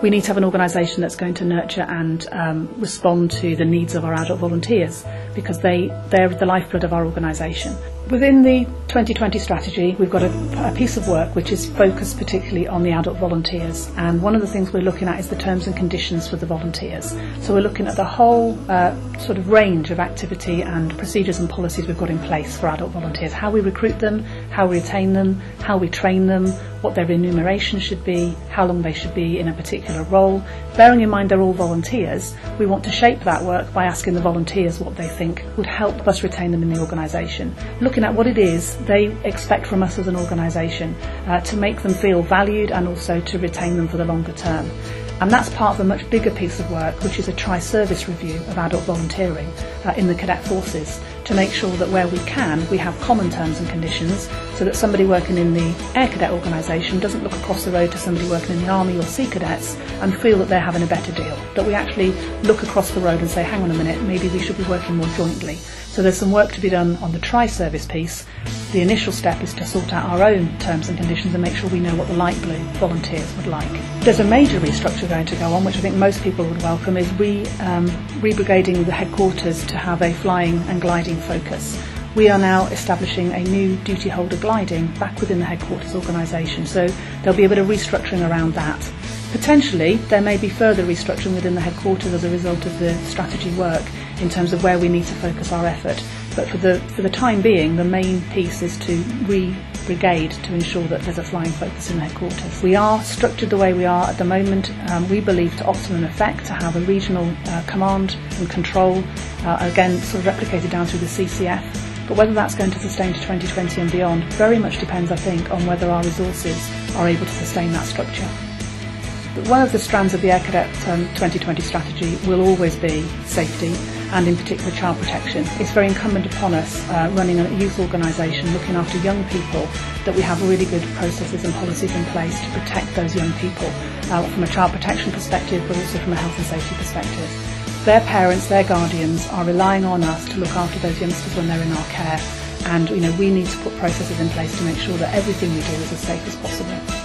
We need to have an organisation that's going to nurture and respond to the needs of our adult volunteers, because they're the lifeblood of our organisation. Within the 2020 strategy, we've got a piece of work which is focused particularly on the adult volunteers, and one of the things we're looking at is the terms and conditions for the volunteers. So we're looking at the whole sort of range of activity and procedures and policies we've got in place for adult volunteers, how we recruit them, how we retain them, how we train them, what their remuneration should be, how long they should be in a particular role. Bearing in mind they're all volunteers, we want to shape that work by asking the volunteers what they think would help us retain them in the organisation. Looking at what it is they expect from us as an organisation to make them feel valued and also to retain them for the longer term. And that's part of a much bigger piece of work, which is a tri-service review of adult volunteering in the cadet forces, to make sure that where we can, we have common terms and conditions, so that somebody working in the Air Cadet organisation doesn't look across the road to somebody working in the Army or Sea Cadets and feel that they're having a better deal. That we actually look across the road and say, hang on a minute, maybe we should be working more jointly. So there's some work to be done on the tri-service piece. The initial step is to sort out our own terms and conditions and make sure we know what the light blue volunteers would like. There's a major restructure going to go on, which I think most people would welcome, is rebrigading the headquarters to have a flying and gliding focus. We are now establishing a new duty holder gliding back within the headquarters organisation, so there'll be a bit of restructuring around that. Potentially, there may be further restructuring within the headquarters as a result of the strategy work in terms of where we need to focus our effort. But for the time being, the main piece is to re-brigade to ensure that there's a flying focus in the headquarters. We are structured the way we are at the moment, we believe to optimum effect, to have a regional command and control, again sort of replicated down through the CCF. But whether that's going to sustain to 2020 and beyond very much depends, I think, on whether our resources are able to sustain that structure. But one of the strands of the Air Cadet 2020 strategy will always be safety, and in particular child protection. It's very incumbent upon us, running a youth organisation looking after young people, that we have really good processes and policies in place to protect those young people from a child protection perspective, but also from a health and safety perspective. Their parents, their guardians are relying on us to look after those youngsters when they're in our care, and we need to put processes in place to make sure that everything we do is as safe as possible.